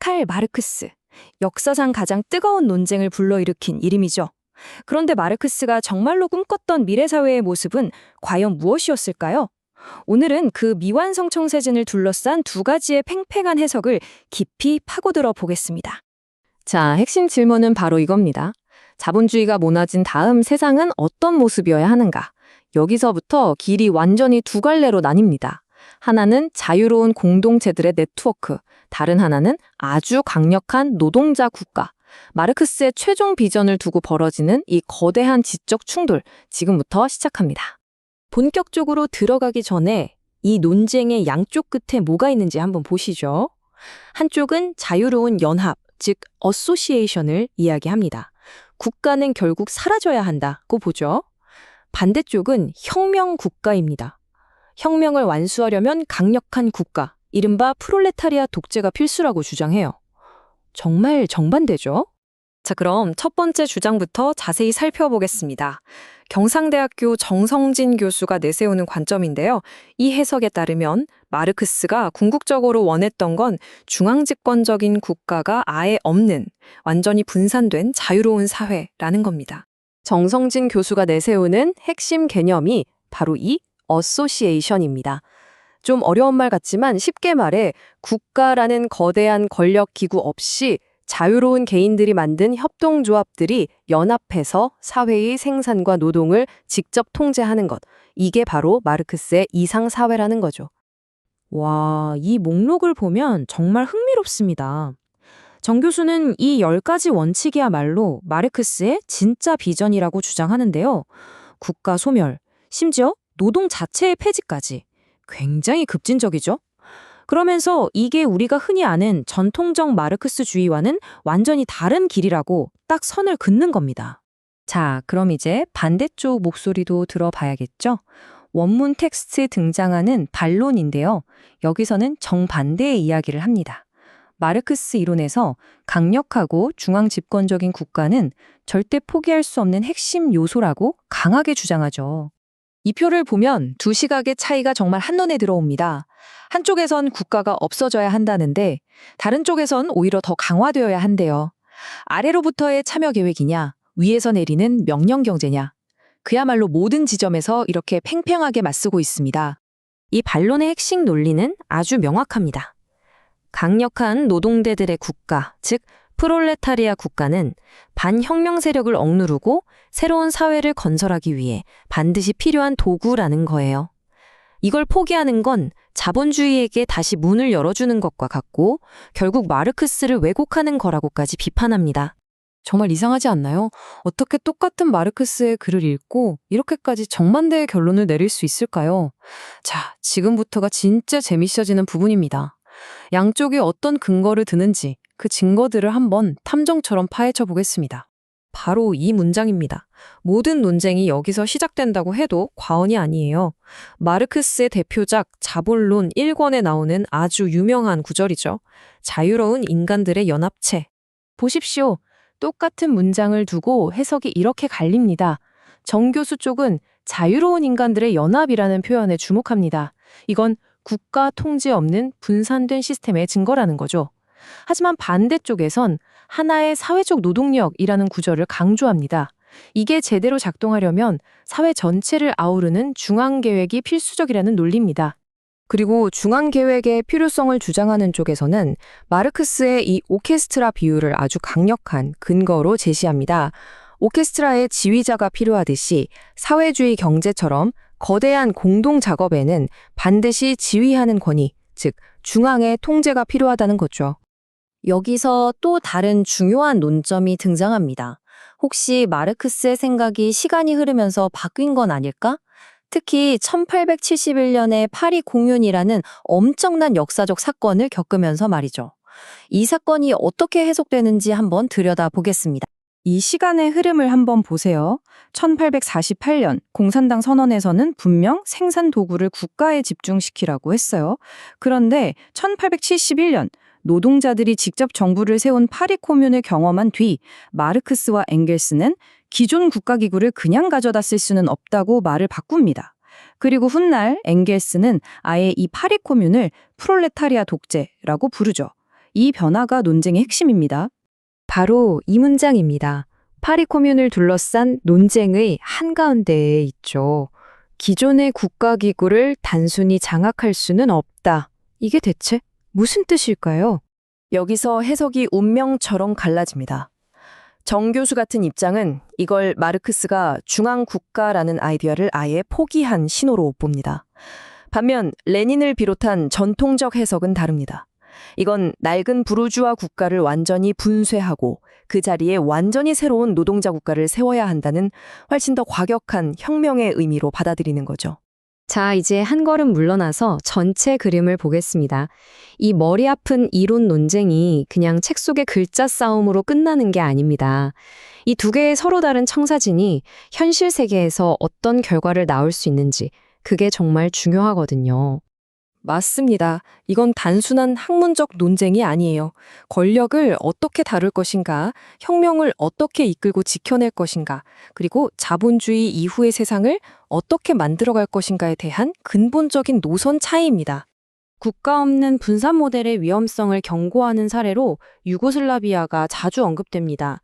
칼 마르크스. 역사상 가장 뜨거운 논쟁을 불러일으킨 이름이죠. 그런데 마르크스가 정말로 꿈꿨던 미래사회의 모습은 과연 무엇이었을까요? 오늘은 그 미완성 청사진을 둘러싼 두 가지의 팽팽한 해석을 깊이 파고들어 보겠습니다. 자, 핵심 질문은 바로 이겁니다. 자본주의가 무너진 다음 세상은 어떤 모습이어야 하는가? 여기서부터 길이 완전히 두 갈래로 나뉩니다. 하나는 자유로운 공동체들의 네트워크, 다른 하나는 아주 강력한 노동자 국가. 마르크스의 최종 비전을 두고 벌어지는 이 거대한 지적 충돌, 지금부터 시작합니다. 본격적으로 들어가기 전에 이 논쟁의 양쪽 끝에 뭐가 있는지 한번 보시죠. 한쪽은 자유로운 연합, 즉 어소시에이션을 이야기합니다. 국가는 결국 사라져야 한다고 보죠. 반대쪽은 혁명 국가입니다. 혁명을 완수하려면 강력한 국가, 이른바 프롤레타리아 독재가 필수라고 주장해요. 정말 정반대죠? 자, 그럼 첫 번째 주장부터 자세히 살펴보겠습니다. 경상대학교 정성진 교수가 내세우는 관점인데요. 이 해석에 따르면 마르크스가 궁극적으로 원했던 건 중앙집권적인 국가가 아예 없는, 완전히 분산된 자유로운 사회라는 겁니다. 정성진 교수가 내세우는 핵심 개념이 바로 이 어소시에이션입니다. 좀 어려운 말 같지만 쉽게 말해 국가라는 거대한 권력 기구 없이 자유로운 개인들이 만든 협동조합들이 연합해서 사회의 생산과 노동을 직접 통제하는 것. 이게 바로 마르크스의 이상사회라는 거죠. 와, 이 목록을 보면 정말 흥미롭습니다. 정 교수는 이 10가지 원칙이야말로 마르크스의 진짜 비전이라고 주장하는데요. 국가 소멸, 심지어 노동 자체의 폐지까지. 굉장히 급진적이죠? 그러면서 이게 우리가 흔히 아는 전통적 마르크스주의와는 완전히 다른 길이라고 딱 선을 긋는 겁니다. 자, 그럼 이제 반대쪽 목소리도 들어봐야겠죠? 원문 텍스트에 등장하는 반론인데요. 여기서는 정반대의 이야기를 합니다. 마르크스 이론에서 강력하고 중앙집권적인 국가는 절대 포기할 수 없는 핵심 요소라고 강하게 주장하죠. 이 표를 보면 두 시각의 차이가 정말 한눈에 들어옵니다. 한쪽에선 국가가 없어져야 한다는데 다른 쪽에선 오히려 더 강화되어야 한대요. 아래로부터의 참여 계획이냐, 위에서 내리는 명령 경제냐. 그야말로 모든 지점에서 이렇게 팽팽하게 맞서고 있습니다. 이 반론의 핵심 논리는 아주 명확합니다. 강력한 노동대들의 국가, 즉 프롤레타리아 국가는 반혁명 세력을 억누르고 새로운 사회를 건설하기 위해 반드시 필요한 도구라는 거예요. 이걸 포기하는 건 자본주의에게 다시 문을 열어주는 것과 같고 결국 마르크스를 왜곡하는 거라고까지 비판합니다. 정말 이상하지 않나요? 어떻게 똑같은 마르크스의 글을 읽고 이렇게까지 정반대의 결론을 내릴 수 있을까요? 자, 지금부터가 진짜 재미있어지는 부분입니다. 양쪽이 어떤 근거를 드는지 그 증거들을 한번 탐정처럼 파헤쳐 보겠습니다. 바로 이 문장입니다. 모든 논쟁이 여기서 시작된다고 해도 과언이 아니에요. 마르크스의 대표작 자본론 1권에 나오는 아주 유명한 구절이죠. 자유로운 인간들의 연합체. 보십시오. 똑같은 문장을 두고 해석이 이렇게 갈립니다. 정 교수 쪽은 자유로운 인간들의 연합이라는 표현에 주목합니다. 이건 국가 통제 없는 분산된 시스템의 증거라는 거죠. 하지만 반대쪽에선 하나의 사회적 노동력이라는 구절을 강조합니다. 이게 제대로 작동하려면 사회 전체를 아우르는 중앙계획이 필수적이라는 논리입니다. 그리고 중앙계획의 필요성을 주장하는 쪽에서는 마르크스의 이 오케스트라 비유를 아주 강력한 근거로 제시합니다. 오케스트라의 지휘자가 필요하듯이 사회주의 경제처럼 거대한 공동 작업에는 반드시 지휘하는 권위, 즉 중앙의 통제가 필요하다는 거죠. 여기서 또 다른 중요한 논점이 등장합니다. 혹시 마르크스의 생각이 시간이 흐르면서 바뀐 건 아닐까? 특히 1871년에 파리 공윤이라는 엄청난 역사적 사건을 겪으면서 말이죠. 이 사건이 어떻게 해석되는지 한번 들여다보겠습니다. 이 시간의 흐름을 한번 보세요. 1848년 공산당 선언에서는 분명 생산 도구를 국가에 집중시키라고 했어요. 그런데 1871년 노동자들이 직접 정부를 세운 파리 코뮌을 경험한 뒤 마르크스와 엥겔스는 기존 국가기구를 그냥 가져다 쓸 수는 없다고 말을 바꿉니다. 그리고 훗날 엥겔스는 아예 이 파리 코뮌을 프롤레타리아 독재라고 부르죠. 이 변화가 논쟁의 핵심입니다. 바로 이 문장입니다. 파리 코뮌을 둘러싼 논쟁의 한가운데에 있죠. 기존의 국가기구를 단순히 장악할 수는 없다. 이게 대체 무슨 뜻일까요? 여기서 해석이 운명처럼 갈라집니다. 정 교수 같은 입장은 이걸 마르크스가 중앙국가라는 아이디어를 아예 포기한 신호로 봅니다. 반면 레닌을 비롯한 전통적 해석은 다릅니다. 이건 낡은 부르주아 국가를 완전히 분쇄하고 그 자리에 완전히 새로운 노동자 국가를 세워야 한다는 훨씬 더 과격한 혁명의 의미로 받아들이는 거죠. 자, 이제 한 걸음 물러나서 전체 그림을 보겠습니다. 이 머리 아픈 이론 논쟁이 그냥 책 속의 글자 싸움으로 끝나는 게 아닙니다. 이 두 개의 서로 다른 청사진이 현실 세계에서 어떤 결과를 낳을 수 있는지 그게 정말 중요하거든요. 맞습니다. 이건 단순한 학문적 논쟁이 아니에요. 권력을 어떻게 다룰 것인가, 혁명을 어떻게 이끌고 지켜낼 것인가, 그리고 자본주의 이후의 세상을 어떻게 만들어갈 것인가에 대한 근본적인 노선 차이입니다. 국가 없는 분산 모델의 위험성을 경고하는 사례로 유고슬라비아가 자주 언급됩니다.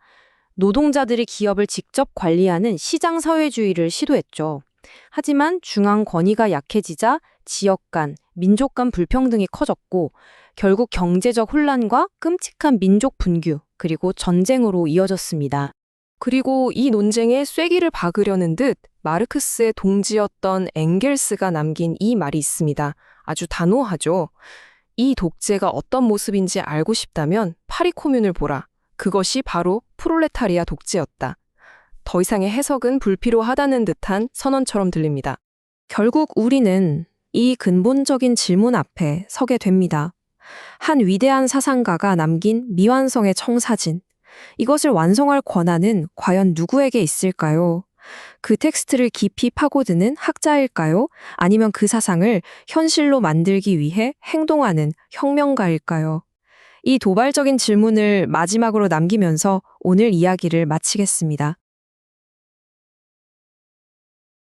노동자들이 기업을 직접 관리하는 시장 사회주의를 시도했죠. 하지만 중앙 권위가 약해지자 지역 간, 민족 간 불평등이 커졌고 결국 경제적 혼란과 끔찍한 민족 분규 그리고 전쟁으로 이어졌습니다. 그리고 이 논쟁에 쐐기를 박으려는 듯 마르크스의 동지였던 엥겔스가 남긴 이 말이 있습니다. 아주 단호하죠. 이 독재가 어떤 모습인지 알고 싶다면 파리 코뮌을 보라. 그것이 바로 프롤레타리아 독재였다. 더 이상의 해석은 불필요하다는 듯한 선언처럼 들립니다. 결국 우리는 이 근본적인 질문 앞에 서게 됩니다. 한 위대한 사상가가 남긴 미완성의 청사진. 이것을 완성할 권한은 과연 누구에게 있을까요? 그 텍스트를 깊이 파고드는 학자일까요? 아니면 그 사상을 현실로 만들기 위해 행동하는 혁명가일까요? 이 도발적인 질문을 마지막으로 남기면서 오늘 이야기를 마치겠습니다.